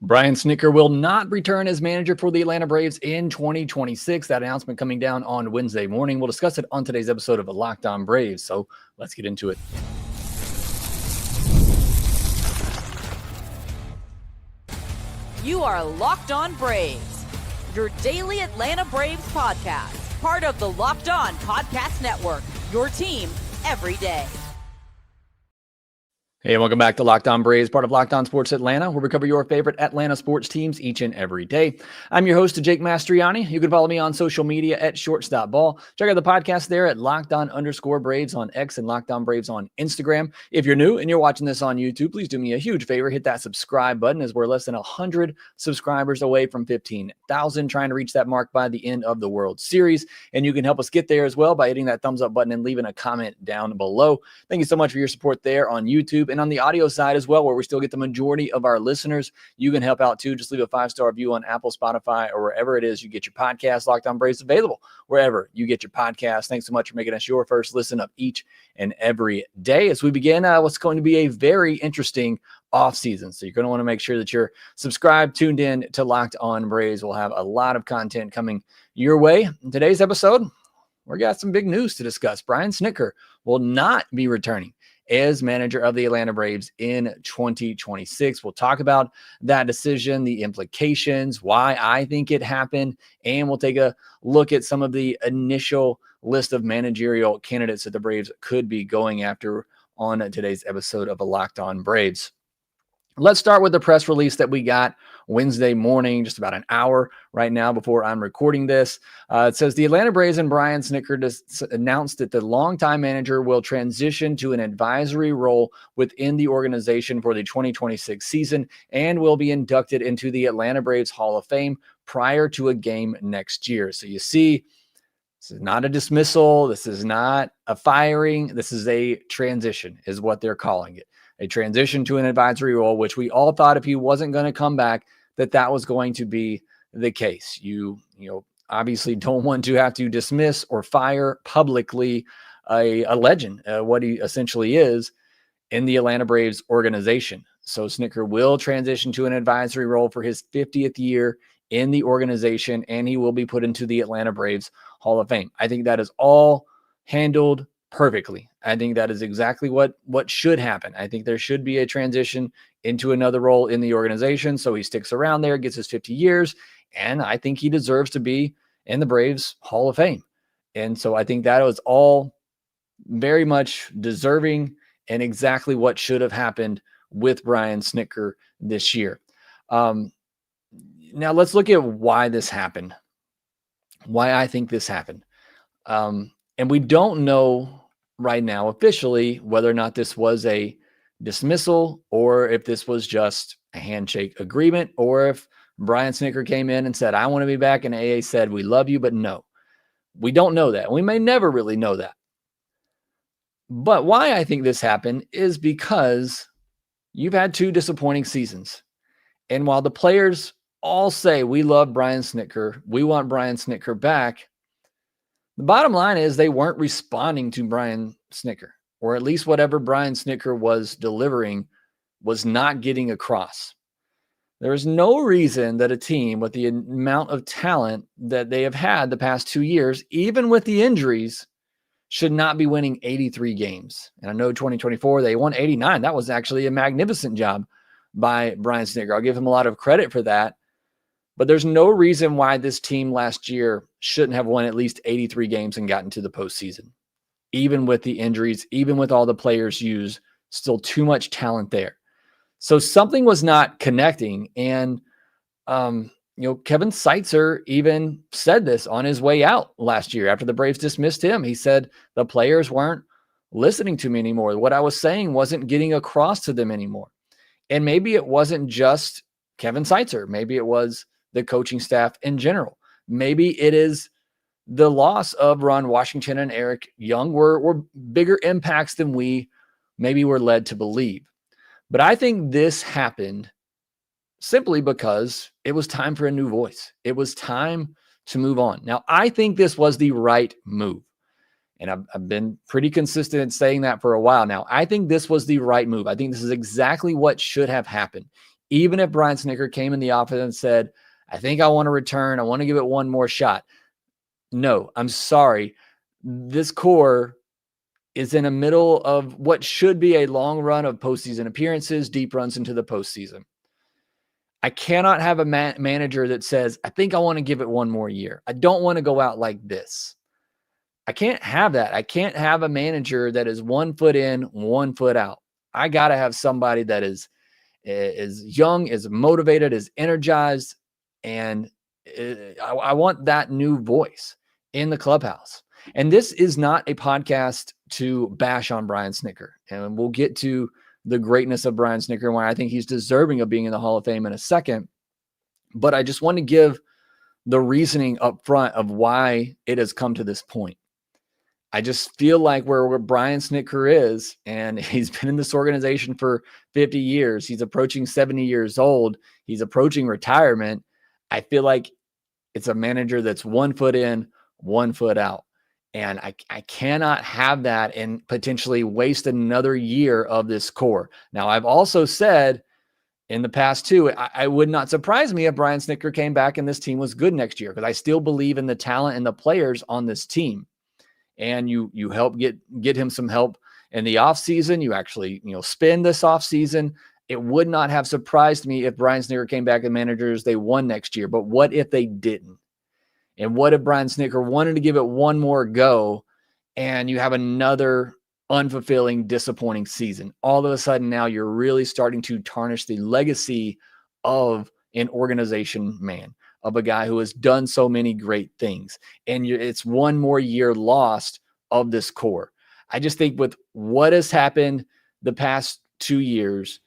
Brian Snitker will not return as manager for the Atlanta Braves in 2026. That announcement coming down on Wednesday morning. We'll discuss it on today's episode of Locked On Braves. So let's get into it. You are Locked On Braves, your daily Atlanta Braves podcast, part of the Locked On Podcast Network, your team every day. Hey, welcome back to Locked On Braves, part of Locked On Sports Atlanta, where we cover your favorite Atlanta sports teams each and every day. I'm your host, Jake Mastriani. You can follow me on social media at shorts.ball. Check out the podcast there at LockedOn_Braves on X and Locked On Braves on Instagram. If you're new and you're watching this on YouTube, please do me a huge favor. Hit that subscribe button, as we're less than 100 subscribers away from 15,000, trying to reach that mark by the end of the World Series. And you can help us get there as well by hitting that thumbs up button and leaving a comment down below. Thank you so much for your support there on YouTube. And on the audio side as well, where we still get the majority of our listeners, you can help out too. Just leave a 5-star review on Apple, Spotify, or wherever it is you get your podcast. Locked On Braves available wherever you get your podcast. Thanks so much for making us your first listen of each and every day as we begin what's going to be a very interesting offseason. So you're going to want to make sure that you're subscribed, tuned in to Locked On Braves. We'll have a lot of content coming your way. In today's episode, we got some big news to discuss. Brian Snitker will not be returning as manager of the Atlanta Braves in 2026. We'll talk about that decision, the implications, why I think it happened, and we'll take a look at some of the initial list of managerial candidates that the Braves could be going after on today's episode of the Locked On Braves. Let's start with the press release that we got Wednesday morning, just about an hour right now before I'm recording this. It says the Atlanta Braves and Brian Snitker announced that the longtime manager will transition to an advisory role within the organization for the 2026 season and will be inducted into the Atlanta Braves Hall of Fame prior to a game next year. So you see, this is not a dismissal. This is not a firing. This is a transition, is what they're calling it. A transition to an advisory role, which we all thought if he wasn't going to come back, that was going to be the case. You obviously don't want to have to dismiss or fire publicly a legend, what he essentially is in the Atlanta Braves organization. So Snitker will transition to an advisory role for his 50th year in the organization, and he will be put into the Atlanta Braves Hall of Fame. I think that is all handled perfectly. I think that is exactly what should happen. I think there should be a transition into another role in the organization. So he sticks around there, gets his 50 years, and I think he deserves to be in the Braves Hall of Fame. And so I think that was all very much deserving and exactly what should have happened with Brian Snitker this year. Now let's look at why this happened, why I think this happened. And we don't know right now officially whether or not this was a dismissal or if this was just a handshake agreement, or if Brian Snitker came in and said, I want to be back, and AA said, we love you, but no. We don't know that. We may never really know that. But why I think this happened is because you've had 2 disappointing seasons. And while the players all say, we love Brian Snitker, we want Brian Snitker back, the bottom line is they weren't responding to Brian Snitker, or at least whatever Brian Snitker was delivering was not getting across. There is no reason that a team with the amount of talent that they have had the past 2 years, even with the injuries, should not be winning 83 games. And I know 2024, they won 89. That was actually a magnificent job by Brian Snitker. I'll give him a lot of credit for that. But there's no reason why this team last year shouldn't have won at least 83 games and gotten to the postseason. Even with the injuries, even with all the players used, still too much talent there. So something was not connecting. And, Kevin Seitzer even said this on his way out last year after the Braves dismissed him. He said the players weren't listening to me anymore. What I was saying wasn't getting across to them anymore. And maybe it wasn't just Kevin Seitzer. Maybe it was the coaching staff in general. Maybe it is the loss of Ron Washington and Eric Young were bigger impacts than we maybe were led to believe. But I think this happened simply because it was time for a new voice. It was time to move on. Now, I think this was the right move. And I've been pretty consistent in saying that for a while now. I think this was the right move. I think this is exactly what should have happened. Even if Brian Snitker came in the office and said, I think I want to return, I want to give it one more shot. No, I'm sorry. This core is in the middle of what should be a long run of postseason appearances, deep runs into the postseason. I cannot have a manager that says, I think I want to give it one more year. I don't want to go out like this. I can't have that. I can't have a manager that is 1 foot in, 1 foot out. I got to have somebody that is young, is motivated, is energized, and I want that new voice in the clubhouse. And this is not a podcast to bash on Brian Snitker. And we'll get to the greatness of Brian Snitker and why I think he's deserving of being in the Hall of Fame in a second. But I just want to give the reasoning up front of why it has come to this point. I just feel like where Brian Snitker is, and he's been in this organization for 50 years. He's approaching 70 years old. He's approaching retirement. I feel like it's a manager that's 1 foot in, 1 foot out. And I cannot have that and potentially waste another year of this core. Now, I've also said in the past too, I would not surprise me if Brian Snitker came back and this team was good next year, because I still believe in the talent and the players on this team. And you help get him some help in the offseason. You actually, spend this offseason. It would not have surprised me if Brian Snitker came back and managers, they won next year. But what if they didn't? And what if Brian Snitker wanted to give it one more go and you have another unfulfilling, disappointing season? All of a sudden now you're really starting to tarnish the legacy of an organization man, of a guy who has done so many great things. And it's one more year lost of this core. I just think with what has happened the past 2 years,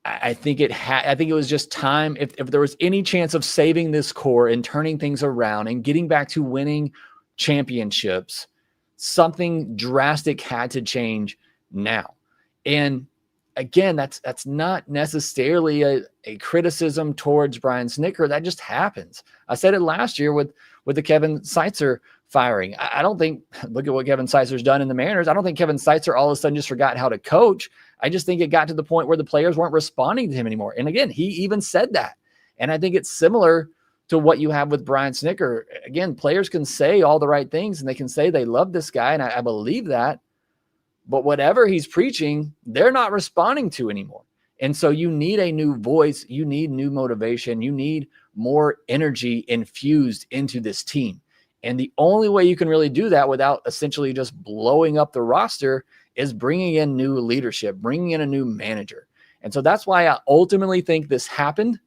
I think it was just time. If there was any chance of saving this core and turning things around and getting back to winning championships, something drastic had to change now. And again, that's not necessarily a criticism towards Brian Snitker. That just happens. I said it last year with the Kevin Seitzer firing. I don't think, look at what Kevin Seitzer's done in the Mariners. I don't think Kevin Seitzer all of a sudden just forgot how to coach. I just think it got to the point where the players weren't responding to him anymore. And again, he even said that. And I think it's similar to what you have with Brian Snitker. Again, players can say all the right things and they can say they love this guy. And I believe that. But whatever he's preaching, they're not responding to anymore. And so you need a new voice. You need new motivation. You need more energy infused into this team. And the only way you can really do that without essentially just blowing up the roster is bringing in new leadership, bringing in a new manager. And so that's why I ultimately think this happened.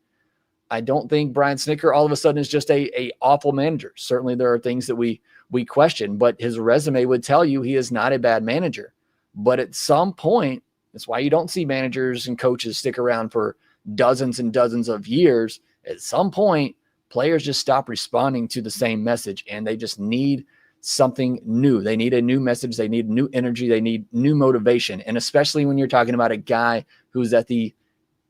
I don't think Brian Snitker all of a sudden is just a awful manager. Certainly there are things that we question, but his resume would tell you he is not a bad manager. But at some point, that's why you don't see managers and coaches stick around for dozens and dozens of years. At some point, players just stop responding to the same message, and they just need something new. They need a new message. They need new energy. They need new motivation. And especially when you're talking about a guy who's at the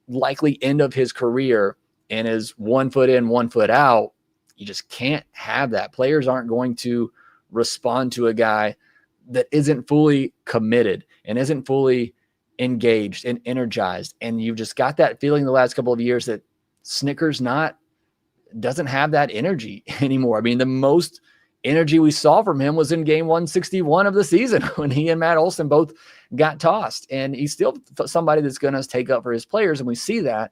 likely end of his career and is 1 foot in, 1 foot out, you just can't have that. Players aren't going to respond to a guy that isn't fully committed and isn't fully engaged and energized. And you've just got that feeling the last couple of years that Snitker's doesn't have that energy anymore. I mean, the most energy we saw from him was in game 161 of the season when he and Matt Olson both got tossed. And he's still somebody that's going to take up for his players, and we see that.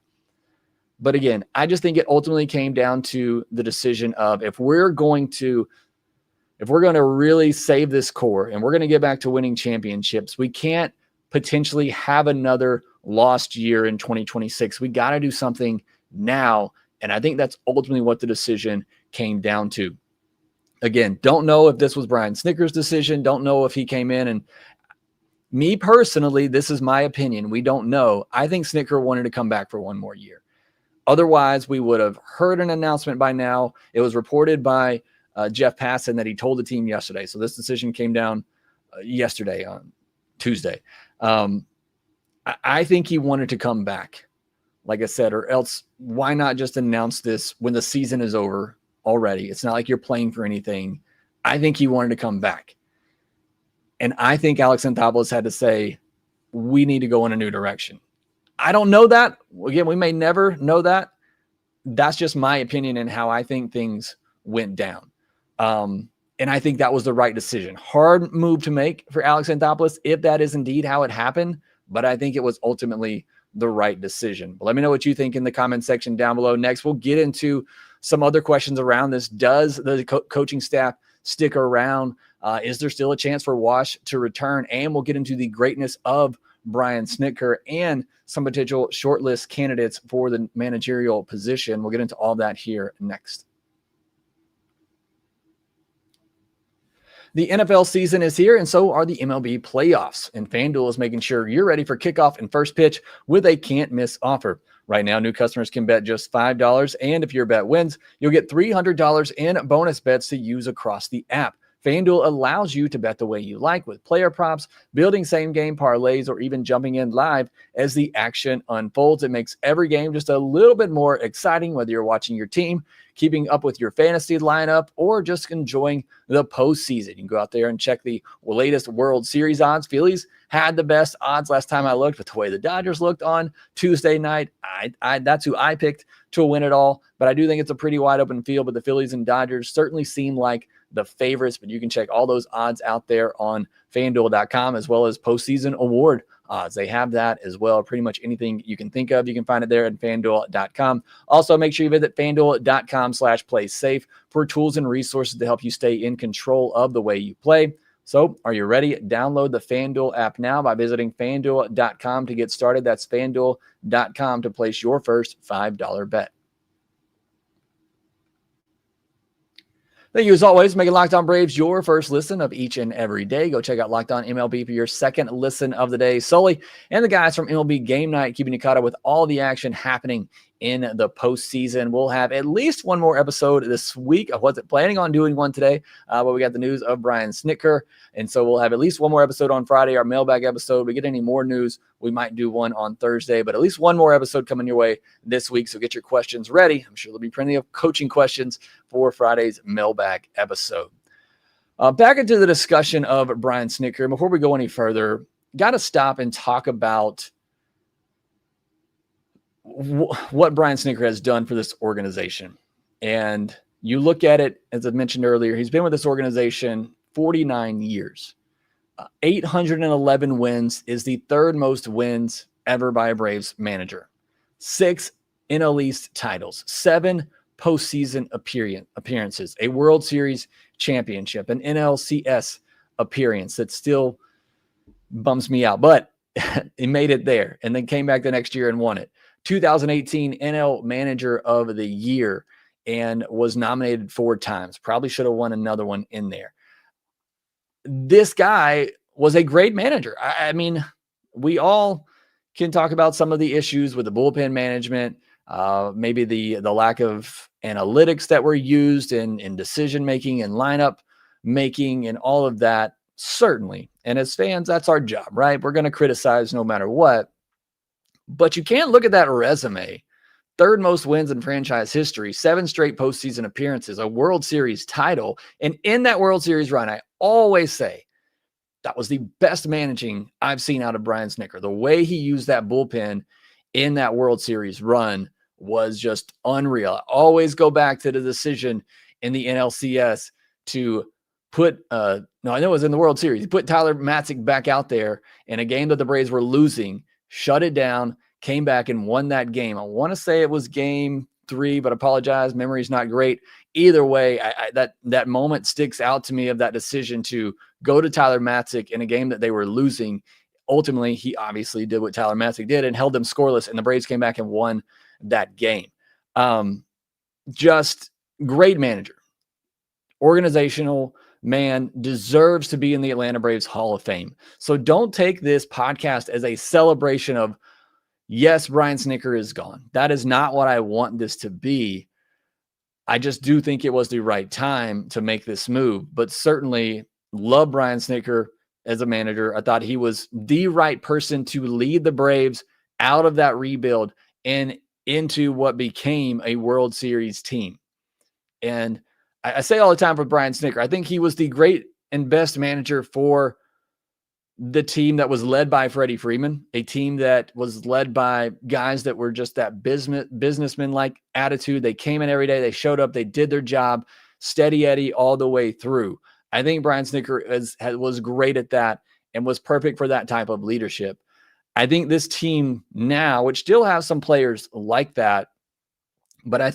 But again, I just think it ultimately came down to the decision of if we're going to really save this core and we're going to get back to winning championships, we can't potentially have another lost year in 2026. We got to do something now. And I think that's ultimately what the decision came down to. Again, don't know if this was Brian Snitker's decision. Don't know if he came in, and me personally, this is my opinion. We don't know. I think Snitker wanted to come back for one more year. Otherwise, we would have heard an announcement by now. It was reported by Jeff Passan that he told the team yesterday. So this decision came down yesterday on Tuesday. I think he wanted to come back, like I said, or else why not just announce this when the season is over already? It's not like you're playing for anything. I think he wanted to come back. And I think Alex Anthopoulos had to say, we need to go in a new direction. I don't know that. Again, we may never know that. That's just my opinion and how I think things went down. And I think that was the right decision. Hard move to make for Alex Anthopoulos, if that is indeed how it happened. But I think it was ultimately the right decision. But let me know what you think in the comment section down below. Next, we'll get into some other questions around this. Does the coaching staff stick around? Is there still a chance for Wash to return? And we'll get into the greatness of Brian Snitker and some potential shortlist candidates for the managerial position. We'll get into all that here next. The NFL season is here, and so are the MLB playoffs. And FanDuel is making sure you're ready for kickoff and first pitch with a can't-miss offer. Right now, new customers can bet just $5, and if your bet wins, you'll get $300 in bonus bets to use across the app. FanDuel allows you to bet the way you like with player props, building same-game parlays, or even jumping in live as the action unfolds. It makes every game just a little bit more exciting, whether you're watching your team, keeping up with your fantasy lineup, or just enjoying the postseason. You can go out there and check the latest World Series odds. Phillies had the best odds last time I looked, but the way the Dodgers looked on Tuesday night, that's who I picked to win it all. But I do think it's a pretty wide open field, but the Phillies and Dodgers certainly seem like the favorites. But you can check all those odds out there on FanDuel.com, as well as postseason award odds. They have that as well. Pretty much anything you can think of, you can find it there at FanDuel.com. Also, make sure you visit FanDuel.com/playsafe for tools and resources to help you stay in control of the way you play. So, are you ready? Download the FanDuel app now by visiting FanDuel.com to get started. That's FanDuel.com to place your first $5 bet. Thank you, as always, making Locked On Braves your first listen of each and every day. Go check out Locked On MLB for your second listen of the day. Sully and the guys from MLB Game Night keeping you caught up with all the action happening in the postseason. We'll have at least one more episode this week. I wasn't planning on doing one today, but we got the news of Brian Snitker. And so we'll have at least one more episode on Friday, our mailbag episode. We get any more news, we might do one on Thursday, but at least one more episode coming your way this week. So get your questions ready. I'm sure there'll be plenty of coaching questions for Friday's mailbag episode. Back into the discussion of Brian Snitker. Before we go any further, got to stop and talk about what Brian Snitker has done for this organization. And you look at it, as I mentioned earlier, he's been with this organization 49 years. 811 wins is the third most wins ever by a Braves manager. 6 NL East titles, 7 postseason appearances, a World Series championship, an NLCS appearance that still bums me out, but he made it there and then came back the next year and won it. 2018 NL Manager of the Year and was nominated 4 times. Probably should have won another one in there. This guy was a great manager. I mean, we all can talk about some of the issues with the bullpen management, maybe the lack of analytics that were used in decision-making and lineup making and all of that, certainly. And as fans, that's our job, right? We're going to criticize no matter what. But you can't look at that resume. Third most wins in franchise history, 7 straight postseason appearances, a World Series title. And in that World Series run, I always say that was the best managing I've seen out of Brian Snitker. The way he used that bullpen in that World Series run was just unreal. I always go back to the decision in the NLCS to put, I know it was in the World Series. He put Tyler Matzik back out there in a game that the Braves were losing, shut it down, came back and won that game. I want to say it was game 3, but apologize. Memory's not great. Either way, that moment sticks out to me of that decision to go to Tyler Matzik in a game that they were losing. Ultimately, he obviously did what Tyler Matzik did and held them scoreless, and the Braves came back and won that game. Just great manager. Organizational man, deserves to be in the Atlanta Braves Hall of Fame. So don't take this podcast as a celebration of, yes, Brian Snitker is gone. That is not what I want this to be. I just do think it was the right time to make this move, but certainly love Brian Snitker as a manager. I thought he was the right person to lead the Braves out of that rebuild and into what became a World Series team. And I say all the time for Brian Snitker, I think he was the great and best manager for the team that was led by Freddie Freeman, a team that was led by guys that were just that businessman-like attitude. They came in every day, they showed up, they did their job, steady Eddie all the way through. I think Brian Snitker was great at that and was perfect for that type of leadership. I think this team now, which still has some players like that, but I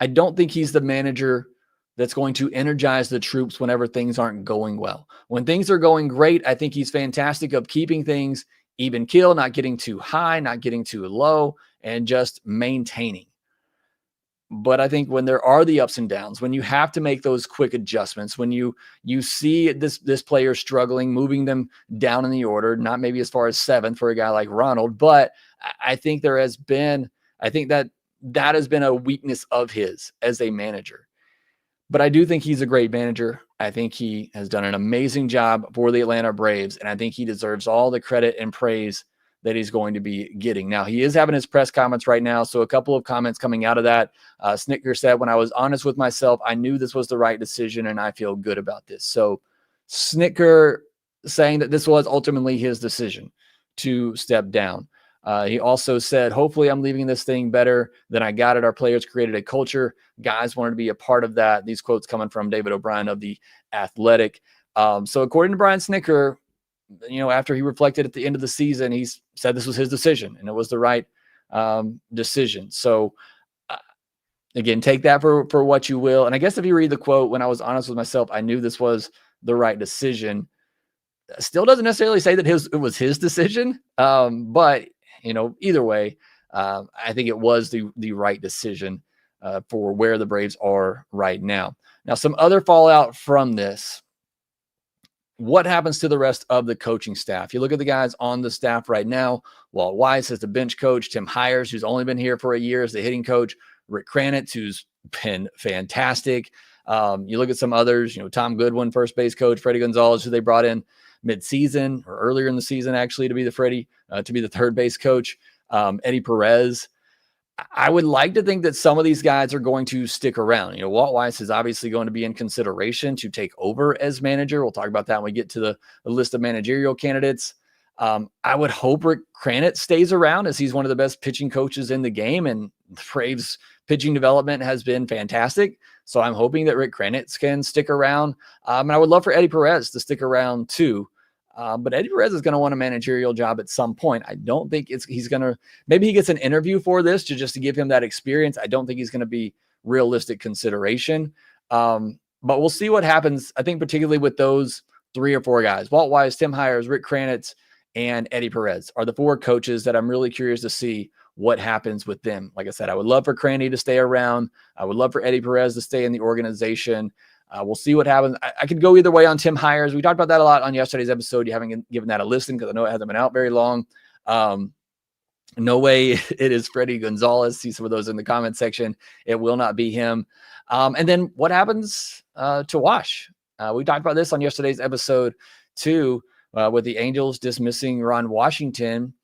don't think he's the manager that's going to energize the troops whenever things aren't going well. When things are going great, I think he's fantastic of keeping things even keel, not getting too high, not getting too low, and just maintaining. But I think when there are the ups and downs, when you have to make those quick adjustments, when you see this player struggling, moving them down in the order, not maybe as far as 7th for a guy like Ronald, but I think that has been a weakness of his as a manager. But I do think he's a great manager. I think he has done an amazing job for the Atlanta Braves, and I think he deserves all the credit and praise that he's going to be getting. Now, he is having his press comments right now, so a couple of comments coming out of that. Snitker said, "When I was honest with myself, I knew this was the right decision, and I feel good about this." So Snitker saying that this was ultimately his decision to step down. He also said, "Hopefully I'm leaving this thing better than I got it. Our players created a culture. Guys wanted to be a part of that." These quotes coming from David O'Brien of The Athletic. So according to Brian Snitker, after he reflected at the end of the season, he said this was his decision and it was the right decision. So again, take that for what you will. And I guess if you read the quote, "When I was honest with myself, I knew this was the right decision," still doesn't necessarily say that it was his decision. But either way, I think it was the right decision for where the Braves are right now. Now, some other fallout from this. What happens to the rest of the coaching staff? You look at the guys on the staff right now. Walt Weiss is the bench coach. Tim Hires, who's only been here for a year, is the hitting coach. Rick Kranitz, who's been fantastic. You look at some others, Tom Goodwin, first base coach, Freddie Gonzalez, who they brought in mid-season or earlier in the season, actually, to be the third base coach. Eddie Perez. I would like to think that some of these guys are going to stick around. Walt Weiss is obviously going to be in consideration to take over as manager. We'll talk about that when we get to the list of managerial candidates. I would hope Rick Kranitz stays around, as he's one of the best pitching coaches in the game, and the Braves pitching development has been fantastic. So I'm hoping that Rick Kranitz can stick around. And I would love for Eddie Perez to stick around too. But Eddie Perez is going to want a managerial job at some point. I don't think he's going to, maybe he gets an interview for this just to give him that experience. I don't think he's going to be realistic consideration. But we'll see what happens. I think particularly with those 3 or 4 guys, Walt Weiss, Tim Hires, Rick Kranitz, and Eddie Perez are the 4 coaches that I'm really curious to see what happens with them. Like I said, I would love for Cranny to stay around. I would love for Eddie Perez to stay in the organization. We'll see what happens. I could go either way on Tim Hires. We talked about that a lot on yesterday's episode. You haven't given that a listen because I know it hasn't been out very long. No way it is Freddie Gonzalez. See some of those in the comment section. It will not be him. And then what happens to Wash? We talked about this on yesterday's episode too, with the Angels dismissing Ron Washington.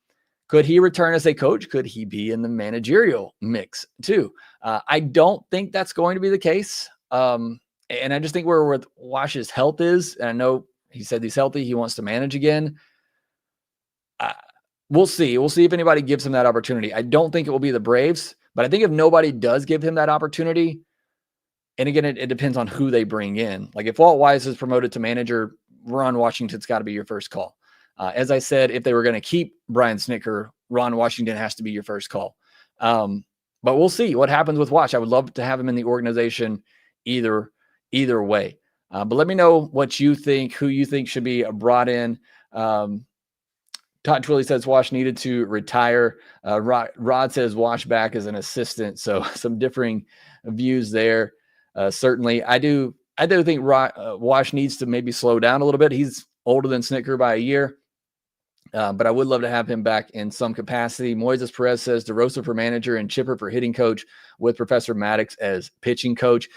Could he return as a coach? Could he be in the managerial mix too? I don't think that's going to be the case. And I just think where Wash's health is, and I know he said he's healthy, he wants to manage again. We'll see. We'll see if anybody gives him that opportunity. I don't think it will be the Braves, but I think if nobody does give him that opportunity, and again, it depends on who they bring in. Like if Walt Weiss is promoted to manager, Ron Washington's got to be your first call. As I said, if they were going to keep Brian Snitker, Ron Washington has to be your first call. But we'll see what happens with Wash. I would love to have him in the organization either way. But let me know what you think, who you think should be brought in. Todd Twilley says Wash needed to retire. Rod says Wash back as an assistant. So some differing views there. Certainly, I do think Wash needs to maybe slow down a little bit. He's older than Snitker by a year. But I would love to have him back in some capacity. Moises Perez says DeRosa for manager and Chipper for hitting coach with Professor Maddox as pitching coach.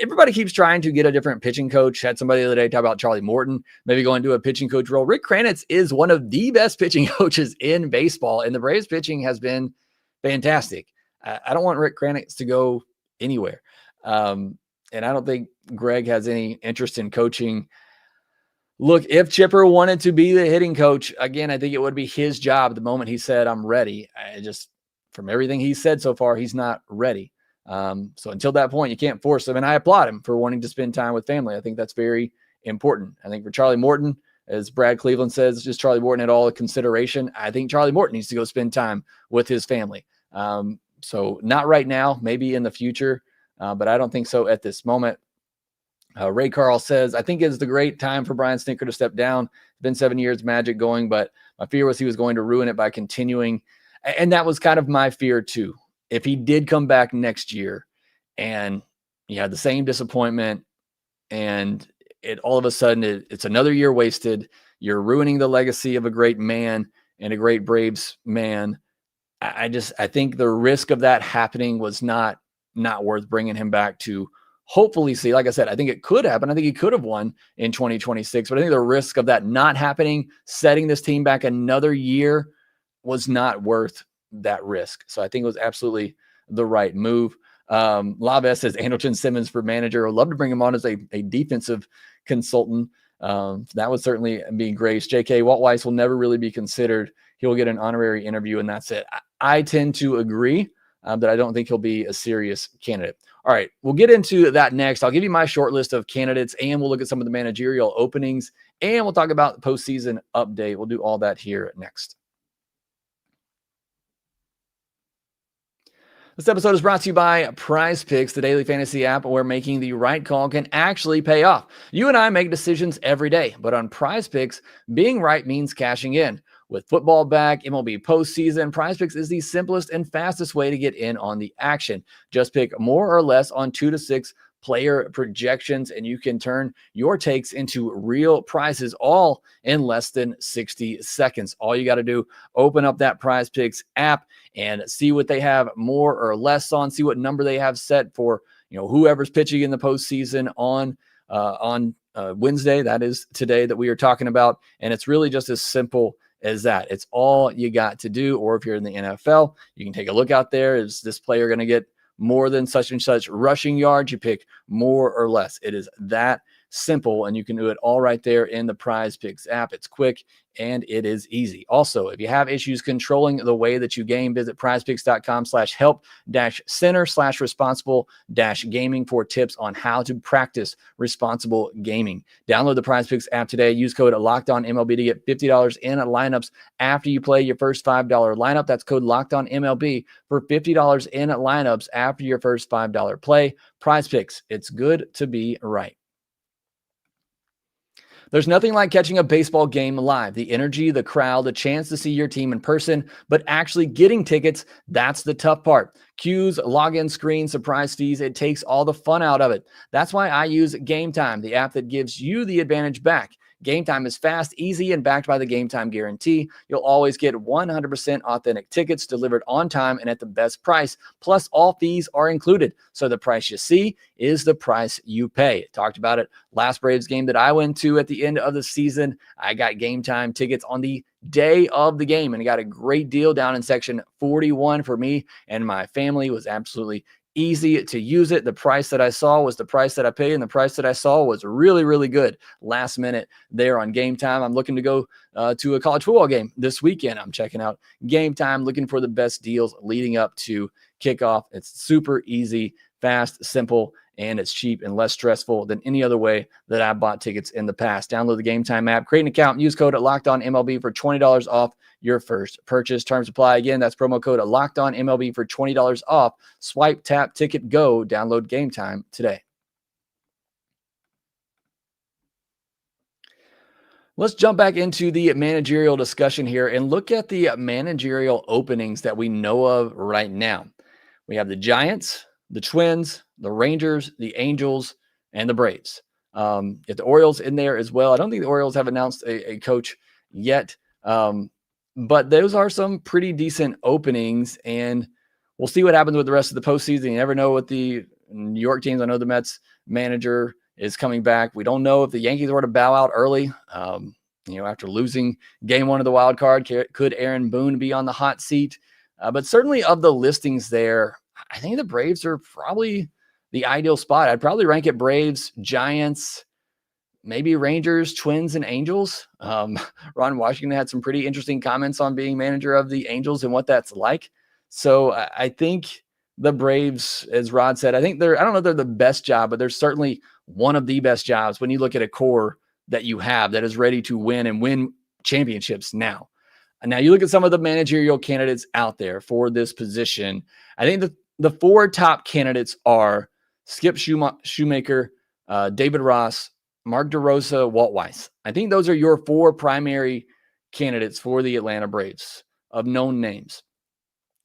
Everybody keeps trying to get a different pitching coach. Had somebody the other day talk about Charlie Morton, maybe going to a pitching coach role. Rick Kranitz is one of the best pitching coaches in baseball, and the Braves pitching has been fantastic. I don't want Rick Kranitz to go anywhere. And I don't think Greg has any interest in coaching Look, if Chipper wanted to be the hitting coach, again, I think it would be his job the moment he said, I'm ready. From everything he said so far, he's not ready. So until that point, you can't force him. And I applaud him for wanting to spend time with family. I think that's very important. I think for Charlie Morton, as Brad Cleveland says, just Charlie Morton had all the consideration. I think Charlie Morton needs to go spend time with his family. So not right now, maybe in the future, but I don't think so at this moment. Ray Carl says, I think it's the great time for Brian Snitker to step down. It's been 7 years, Magic going, but my fear was he was going to ruin it by continuing. And that was kind of my fear too. If he did come back next year and you had the same disappointment and it all of a sudden it's another year wasted, you're ruining the legacy of a great man and a great Braves man. I think the risk of that happening was not worth bringing him back to hopefully see. Like I said, I think it could happen. I think he could have won in 2026, but I think the risk of that not happening, setting this team back another year, was not worth that risk. So I think it was absolutely the right move. Laves says Andrelton Simmons for manager. I'd love to bring him on as a defensive consultant. That would certainly be grace. JK, Walt Weiss will never really be considered. He'll get an honorary interview and that's it. I tend to agree that I don't think he'll be a serious candidate. All right, we'll get into that next. I'll give you my short list of candidates, and we'll look at some of the managerial openings, and we'll talk about the postseason update. We'll do all that here next. This episode is brought to you by PrizePicks, the daily fantasy app where making the right call can actually pay off. You and I make decisions every day, but on PrizePicks, being right means cashing in. With football back, MLB postseason, PrizePicks is the simplest and fastest way to get in on the action. Just pick more or less on 2 to 6 player projections, and you can turn your takes into real prizes all in less than 60 seconds. All you got to do, open up that PrizePicks app and see what they have more or less on, see what number they have set for, whoever's pitching in the postseason on Wednesday. That is today that we are talking about. And it's really just as simple as that. It's all you got to do. Or if you're in the NFL, you can take a look out there. Is this player going to get more than such and such rushing yards? You pick more or less. It is that simple, and you can do it all right there in the PrizePicks app. It's quick and it is easy. Also, if you have issues controlling the way that you game, visit prizepicks.com/help-center/responsible-gaming for tips on how to practice responsible gaming. Download the PrizePicks app today. Use code LOCKEDONMLB to get $50 in lineups after you play your first $5 lineup. That's code LOCKEDONMLB for $50 in lineups after your first $5 play. PrizePicks, it's good to be right. There's nothing like catching a baseball game live. The energy, the crowd, the chance to see your team in person, but actually getting tickets, that's the tough part. Queues, login screens, surprise fees, it takes all the fun out of it. That's why I use Gametime, the app that gives you the advantage back. Gametime is fast, easy, and backed by the Gametime guarantee. You'll always get 100% authentic tickets delivered on time and at the best price. Plus, all fees are included. So the price you see is the price you pay. Talked about it last Braves game that I went to at the end of the season. I got Gametime tickets on the day of the game and got a great deal down in section 41 for me and my family. It was absolutely easy to use it. The price that I saw was the price that I paid, and the price that I saw was really, really good. Last minute there on Gametime. I'm looking to go to a college football game this weekend. I'm checking out Gametime, looking for the best deals leading up to kickoff. It's super easy, fast, simple, and it's cheap and less stressful than any other way that I bought tickets in the past. Download the Gametime app, create an account, and use code LOCKEDONMLB for $20 off your first purchase. Terms apply. Again, that's promo code LOCKEDONMLB for $20 off. Swipe, tap, ticket, go. Download Gametime today. Let's jump back into the managerial discussion here and look at the managerial openings that we know of right now. We have the Giants, the Twins, the Rangers, the Angels, and the Braves. If the Orioles in there as well. I don't think the Orioles have announced a coach yet, but those are some pretty decent openings, and we'll see what happens with the rest of the postseason. You never know with the New York teams. I know the Mets manager is coming back. We don't know if the Yankees were to bow out early. After losing game one of the wild card, could Aaron Boone be on the hot seat? But certainly of the listings there, I think the Braves are probably the ideal spot. I'd probably rank it Braves, Giants, maybe Rangers, Twins, and Angels. Ron Washington had some pretty interesting comments on being manager of the Angels and what that's like. So I think the Braves, as Rod said, I think I don't know if they're the best job, but they're certainly one of the best jobs when you look at a core that you have that is ready to win and win championships now. And now you look at some of the managerial candidates out there for this position. I think the 4 top candidates are Skip Shoemaker, David Ross, Mark DeRosa, Walt Weiss. I think those are your 4 primary candidates for the Atlanta Braves of known names.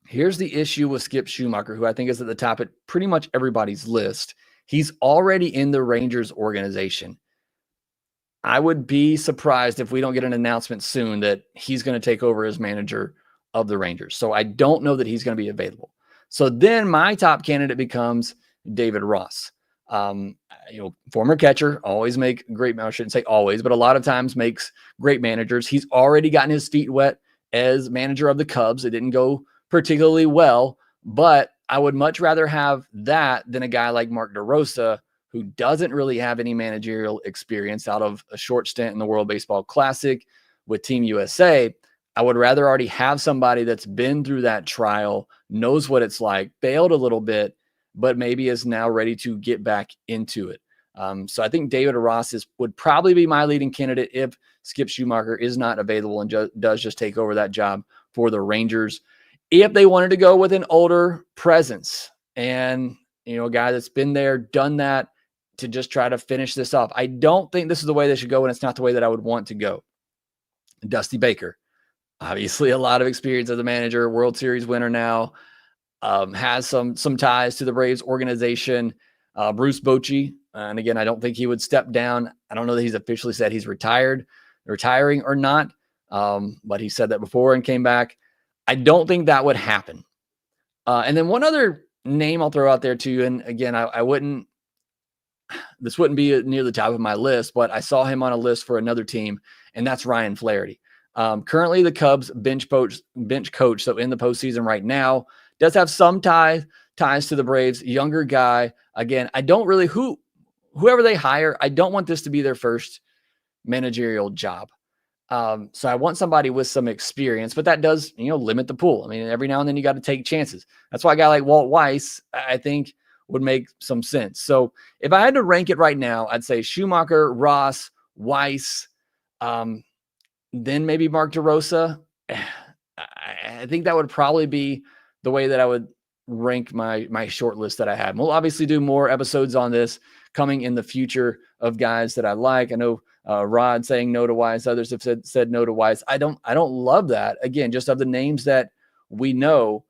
Here's the issue with Skip Schumacher, who I think is at the top at pretty much everybody's list. He's already in the Rangers organization. I would be surprised if we don't get an announcement soon that he's going to take over as manager of the Rangers. So I don't know that he's going to be available. So then my top candidate becomes David Ross. Former catcher, always make great, I shouldn't say always, but a lot of times makes great managers. He's already gotten his feet wet as manager of the Cubs. It didn't go particularly well, but I would much rather have that than a guy like Mark DeRosa, who doesn't really have any managerial experience out of a short stint in the World Baseball Classic with Team USA. I would rather already have somebody that's been through that trial, knows what it's like, failed a little bit, but maybe is now ready to get back into it. So I think David Ross would probably be my leading candidate if Skip Schumacher is not available and does just take over that job for the Rangers. If they wanted to go with an older presence and, a guy that's been there, done that to just try to finish this off, I don't think this is the way they should go, and it's not the way that I would want to go. Dusty Baker, obviously a lot of experience as a manager, World Series winner now, has some ties to the Braves organization. Bruce Bochy, and again, I don't think he would step down. I don't know that he's officially said he's retiring or not, but he said that before and came back. I don't think that would happen. And then one other name I'll throw out there to you, and again, this wouldn't be near the top of my list, but I saw him on a list for another team, and that's Ryan Flaherty. Currently the Cubs bench coach, so in the postseason right now, does have some ties to the Braves, younger guy. Again, I don't really, whoever they hire, I don't want this to be their first managerial job. So I want somebody with some experience, but that does, limit the pool. I mean, every now and then you got to take chances. That's why a guy like Walt Weiss, I think, would make some sense. So if I had to rank it right now, I'd say Schumacher, Ross, Weiss, then maybe Mark DeRosa. I think that would probably be the way that I would rank my short list that I had. We'll obviously do more episodes on this coming in the future of guys that I like. I know Rod saying no to Weiss. Others have said no to Weiss. I don't love that. Again, just of the names that we know,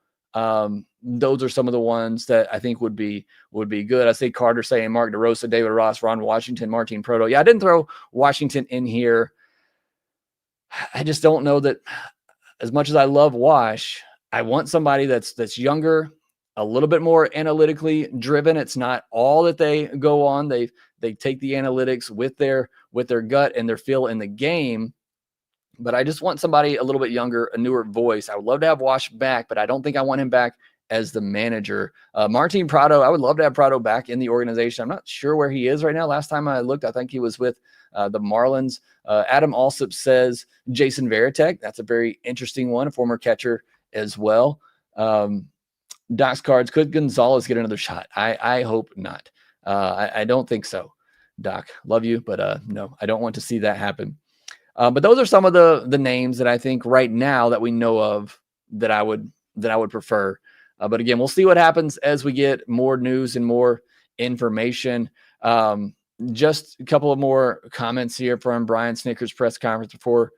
those are some of the ones that I think would be good. I see Carter saying Mark DeRosa, David Ross, Ron Washington, Martin Proto. Yeah, I didn't throw Washington in here. I just don't know that, as much as I love Wash, I want somebody that's younger, a little bit more analytically driven. It's not all that they go on. They take the analytics with their gut and their feel in the game. But I just want somebody a little bit younger, a newer voice. I would love to have Wash back, but I don't think I want him back as the manager. Martin Prado, I would love to have Prado back in the organization. I'm not sure where he is right now. Last time I looked, I think he was with the Marlins. Adam Alsop says Jason Varitek. That's a very interesting one, a former catcher as well. Doc's Cards, could Gonzalez get another shot? I hope not. I don't think so. Doc, love you, but no, I don't want to see that happen. But those are some of the names that I think right now that we know of that I would prefer. But again, we'll see what happens as we get more news and more information. Just a couple of more comments here from Brian Snitker's press conference before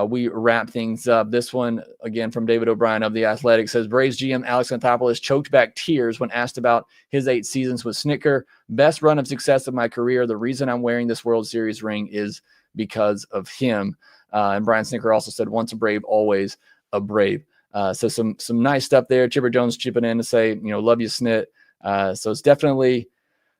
we wrap things up. This one, again, from David O'Brien of The Athletic, says Braves GM Alex Anthopoulos choked back tears when asked about his 8 seasons with Snitker. Best run of success of my career. The reason I'm wearing this World Series ring is because of him. And Brian Snitker also said, once a Brave, always a Brave. So some nice stuff there. Chipper Jones chipping in to say, love you, Snit. So it's definitely,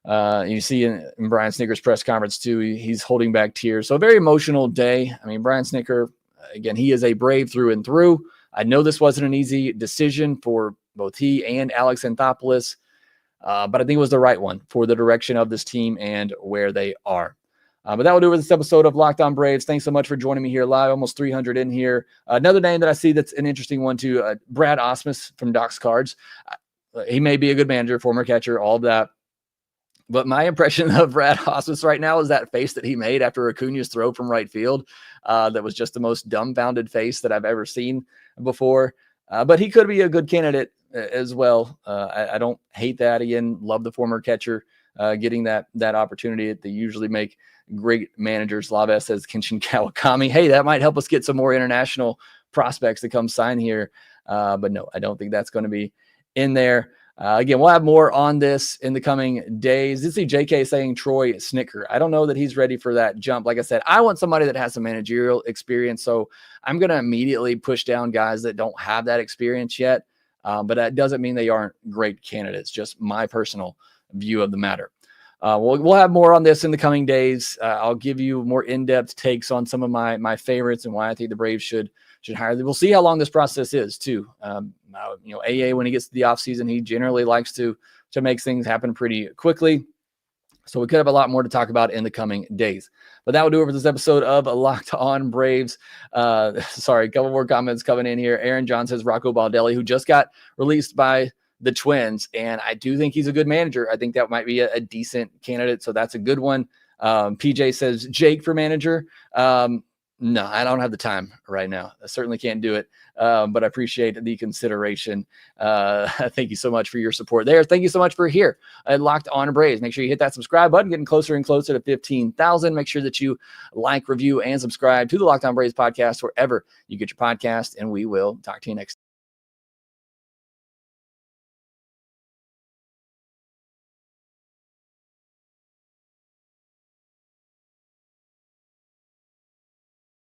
you see in Brian Snitker's press conference too, he's holding back tears. So a very emotional day. I mean, Brian Snitker, again, he is a Brave through and through. I know this wasn't an easy decision for both he and Alex Anthopoulos, but I think it was the right one for the direction of this team and where they are. But that will do it for this episode of Locked On Braves. Thanks so much for joining me here live. Almost 300 in here. Another name that I see that's an interesting one too, Brad Ausmus from Doc's Cards. He may be a good manager, former catcher, all of that. But my impression of Brad Ausmus right now is that face that he made after Acuna's throw from right field. That was just the most dumbfounded face that I've ever seen before. But he could be a good candidate as well. I don't hate that. Again, love the former catcher getting that opportunity. They usually make great managers. Lava says Kenshin Kawakami. Hey, that might help us get some more international prospects to come sign here. But no, I don't think that's going to be in there. Again, we'll have more on this in the coming days. Did see JK saying Troy Snitker. I don't know that he's ready for that jump. Like I said, I want somebody that has some managerial experience. So I'm going to immediately push down guys that don't have that experience yet. But that doesn't mean they aren't great candidates. Just my personal view of the matter. We'll have more on this in the coming days. I'll give you more in-depth takes on some of my favorites and why I think the Braves should hire them. We'll see how long this process is too. AA, when he gets to the offseason, he generally likes to make things happen pretty quickly. So we could have a lot more to talk about in the coming days. But that will do it for this episode of Locked On Braves. Sorry, a couple more comments coming in here. Aaron John says Rocco Baldelli, who just got released by the Twins, and I do think he's a good manager. I think that might be a decent candidate, so that's a good one. PJ says Jake for manager. No, I don't have the time right now. I certainly can't do it, but I appreciate the consideration. Thank you so much for your support there. Thank you so much for here at Locked On Braves. Make sure you hit that subscribe button, getting closer and closer to 15,000. Make sure that you like, review, and subscribe to the Locked On Braves podcast wherever you get your podcast, and we will talk to you next time.